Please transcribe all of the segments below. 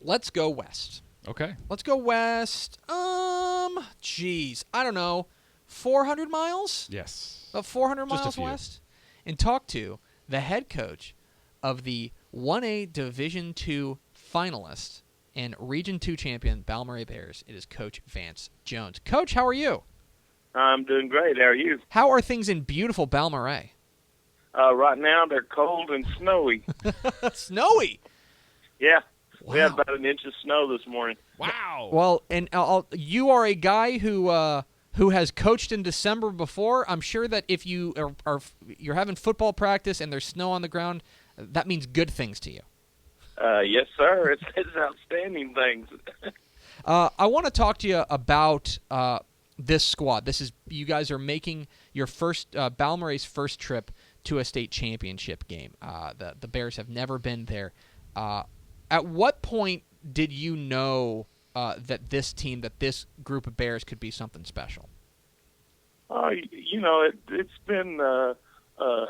let's go west. Okay. Let's go west. I don't know, 400 miles? Yes. About 400 Just a miles few. west? And talk to the head coach of the 1A Division II finalist and Region 2 champion Balmorhea Bears. It is Coach Vance Jones. Coach, how are you? I'm doing great. How are you? How are things in beautiful Balmorhea? Right now, they're cold and snowy. Snowy. Yeah. Wow. We had about an inch of snow this morning. Wow. Well, and you are a guy who has coached in December before. I'm sure that if you you're having football practice and there's snow on the ground, that means good things to you. Yes, sir. It's outstanding things. I want to talk to you about this squad. You guys are making your first Balmorhea's first trip to a state championship game. The Bears have never been there. At what point did you know that this group of Bears could be something special? It's been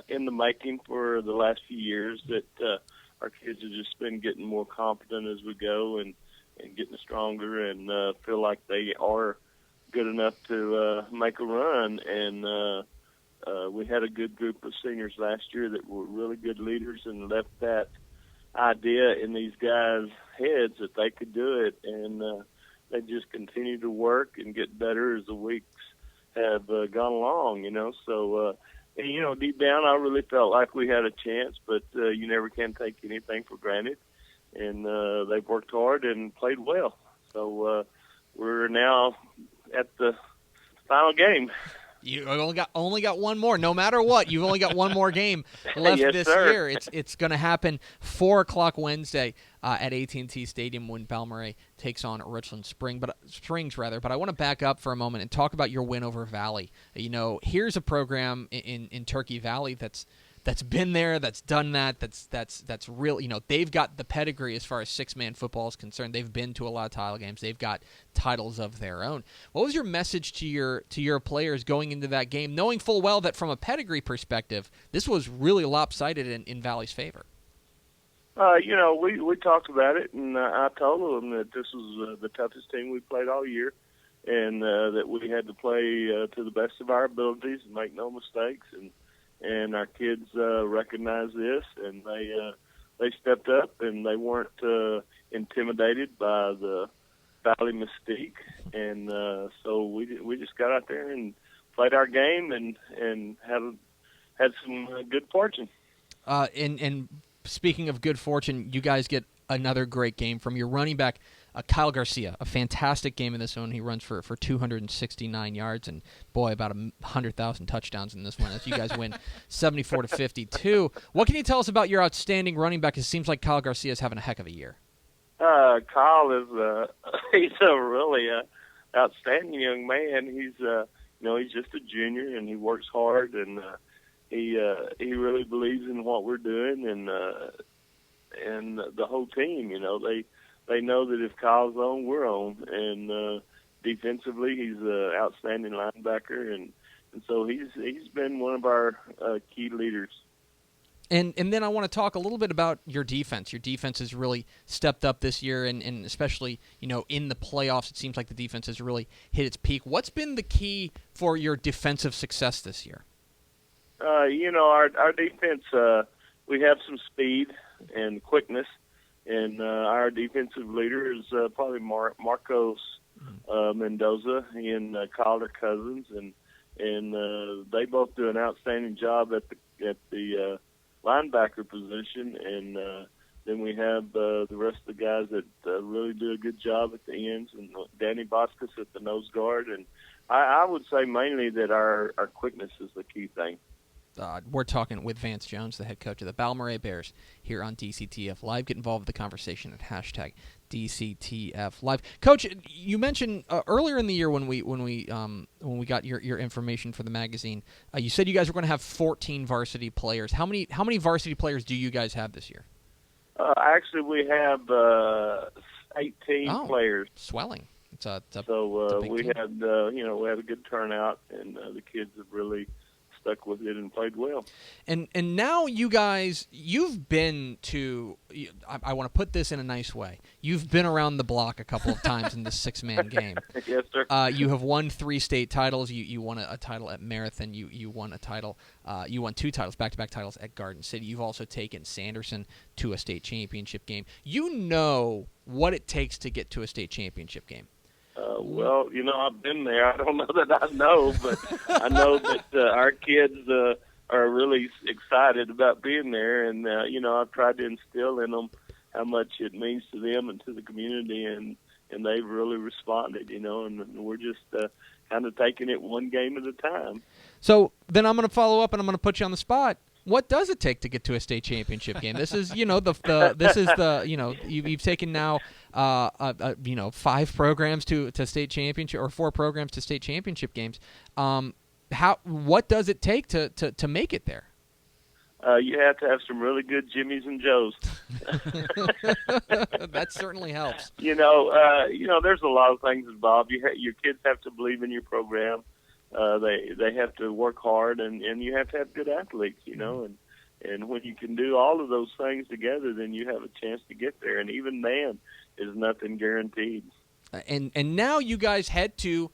in the making for the last few years that our kids have just been getting more confident as we go and getting stronger and feel like they are good enough to make a run. And we had a good group of seniors last year that were really good leaders and left that idea in these guys' heads that they could do it. And they just continue to work and get better as the weeks have gone along, So, deep down, I really felt like we had a chance, but you never can take anything for granted. And they've worked hard and played well. So we're now at the final game. You only got one more. No matter what, you've only got one more game left Yes, this sir. year. It's going to happen 4:00 Wednesday at AT&T Stadium when Balmorhea takes on Richland Springs. But I want to back up for a moment and talk about your win over Valley. Here's a program in Turkey Valley that's been there, that's done that, that's real. They've got the pedigree as far as six-man football is concerned. They've been to a lot of title games. They've got titles of their own. What was your message to your players going into that game, knowing full well that from a pedigree perspective, this was really lopsided in Valley's favor? We talked about it, and I told them that this was the toughest team we played all year, and that we had to play to the best of our abilities and make no mistakes. And our kids recognized this, and they stepped up, and they weren't intimidated by the Valley mystique. And so we just got out there and played our game and had some good fortune. And speaking of good fortune, you guys get another great game from your running back, Kyle Garcia. A fantastic game in this one. He runs for 269 yards, and boy, about 100,000 touchdowns in this one as you guys win 74-52. What can you tell us about your outstanding running back? It seems like Kyle Garcia is having a heck of a year. Kyle is he's a really outstanding young man. He's just a junior, and he works hard, and he really believes in what we're doing, and the whole team. They know that if Kyle's on, we're on. And defensively, he's an outstanding linebacker, and so he's been one of our key leaders. And then I want to talk a little bit about your defense. Your defense has really stepped up this year, and especially in the playoffs, it seems like the defense has really hit its peak. What's been the key for your defensive success this year? Our defense, we have some speed and quickness. And our defensive leader is probably Marcos Mendoza and Calder Cousins, and they both do an outstanding job at the linebacker position. And then we have the rest of the guys that really do a good job at the ends, and Danny Boscus at the nose guard. And I would say mainly that our quickness is the key thing. We're talking with Vance Jones, the head coach of the Balmorhea Bears, here on DCTF Live. Get involved with the conversation at hashtag DCTF Live. Coach, you mentioned earlier in the year when we got your information for the magazine, you said you guys were going to have 14 varsity players. How many varsity players do you guys have this year? Actually, we have 18 players. Swelling. It's a so big we team. had we had a good turnout, and the kids have really stuck with it and played well. And now you guys, you've been to. I want to put this in a nice way. You've been around the block a couple of times in this 6-man game. Yes, sir. You have won 3 state titles. You won a title at Marathon. You won a title. You won 2 titles, back-to-back titles at Garden City. You've also taken Sanderson to a state championship game. You know what it takes to get to a state championship game. Well, I've been there. I don't know that I know, but I know that our kids are really excited about being there. And, I've tried to instill in them how much it means to them and to the community, and they've really responded, and we're just kind of taking it one game at a time. So then I'm going to follow up, and I'm going to put you on the spot. What does it take to get to a state championship game? This is, you've taken now, 5 programs to state championship, or 4 programs to state championship games. What does it take to make it there? You have to have some really good Jimmies and Joes. That certainly helps. There's a lot of things involved. Your kids have to believe in your program. They have to work hard, and you have to have good athletes, and when you can do all of those things together, then you have a chance to get there. And even then, is nothing guaranteed. And now you guys head to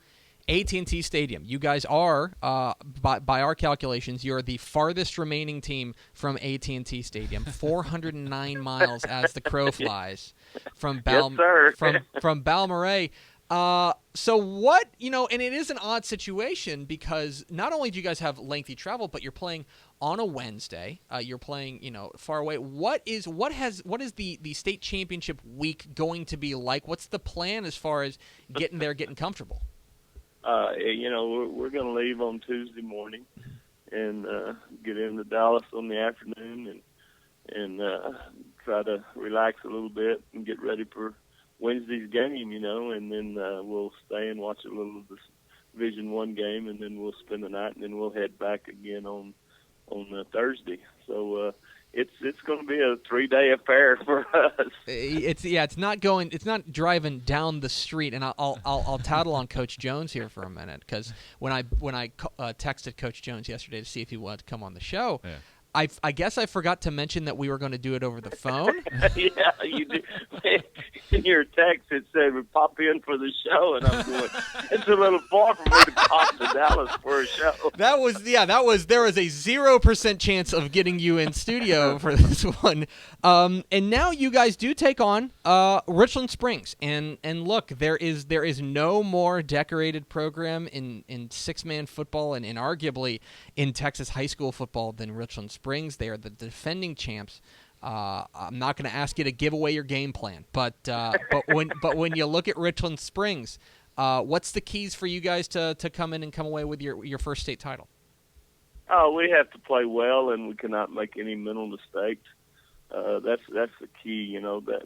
AT&T Stadium. You guys are, by our calculations, you're the farthest remaining team from AT&T Stadium, 409 miles as the crow flies from from Balmorhea. So what, and it is an odd situation because not only do you guys have lengthy travel, but you're playing on a Wednesday. You're playing, far away. What is the state championship week going to be like? What's the plan as far as getting there, getting comfortable? We're going to leave on Tuesday morning and get into Dallas on the afternoon and try to relax a little bit and get ready for Wednesday's game, and then we'll stay and watch a little of the Division I game, and then we'll spend the night, and then we'll head back again on Thursday. So it's going to be a 3-day affair for us. It's not driving down the street, and I'll tattle on Coach Jones here for a minute because when I texted Coach Jones yesterday to see if he wanted to come on the show. Yeah. I guess I forgot to mention that we were going to do it over the phone. Yeah, you did. In your text, it said, "We pop in for the show," and I'm going, it's a little far for me to pop to Dallas for a show. There was a 0% chance of getting you in studio for this one. And now you guys do take on Richland Springs. And look, there is no more decorated program in 6-man football and arguably in Texas high school football than Richland Springs. They are the defending champs. I'm not going to ask you to give away your game plan, but when you look at Richland Springs, what's the keys for you guys to come in and come away with your first state title? Oh, we have to play well, and we cannot make any mental mistakes. That's the key.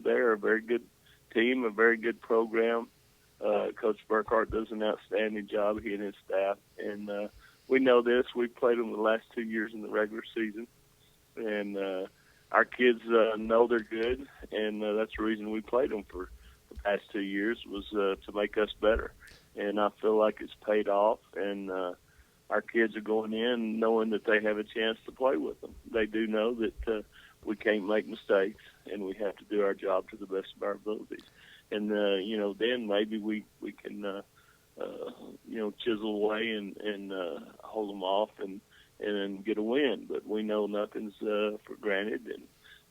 They're a very good team, a very good program. Coach Burkhart does an outstanding job, he and his staff, and we know this. We've played them the last 2 years in the regular season, and our kids know they're good, and that's the reason we played them for the past 2 years was to make us better. And I feel like it's paid off, and our kids are going in knowing that they have a chance to play with them. They do know that we can't make mistakes, and we have to do our job to the best of our abilities. And, then maybe we can, chisel away and hold them off and get a win. But we know nothing's for granted. And,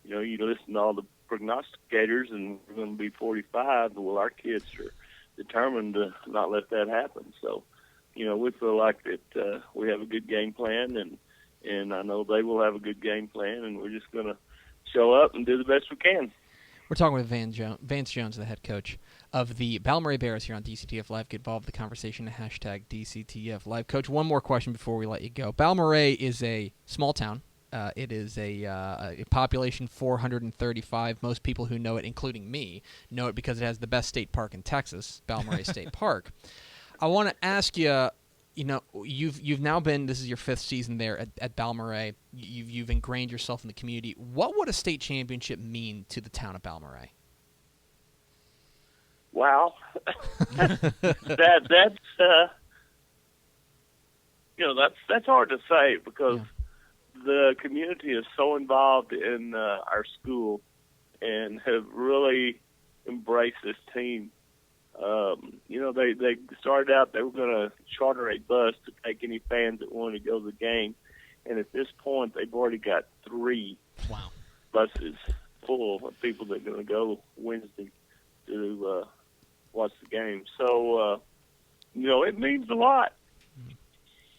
you listen to all the prognosticators, and we're going to be 45. Well, our kids are determined to not let that happen. So, we feel like that we have a good game plan, and I know they will have a good game plan, and we're just going to show up and do the best we can. We're talking with Vance Jones, the head coach of the Balmorhea Bears here on DCTF Live. Get involved in the conversation at hashtag DCTF Live. Coach, one more question before we let you go. Balmorhea is a small town. It is a population 435. Most people who know it, including me, know it because it has the best state park in Texas, Balmorhea State Park. I want to ask you, you've now been, this is your 5th season there at Balmorhea. You've ingrained yourself in the community. What would a state championship mean to the town of Balmorhea? Wow, that's hard to say because the community is so involved in our school and have really embraced this team. They started out, they were going to charter a bus to take any fans that wanted to go to the game. And at this point, they've already got 3 buses full of people that are going to go Wednesday to watch the game. So, it means a lot.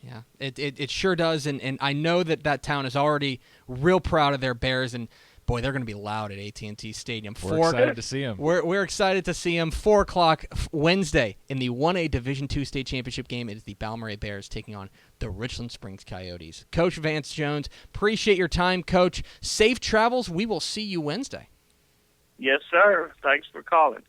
Yeah, it sure does. And I know that town is already real proud of their Bears, and boy, they're going to be loud at AT&T Stadium. We're excited to see them. We're excited to see them. 4 o'clock Wednesday in the 1A Division II state championship game. It is the Balmorhea Bears taking on the Richland Springs Coyotes. Coach Vance Jones, appreciate your time, Coach. Safe travels. We will see you Wednesday. Yes, sir. Thanks for calling.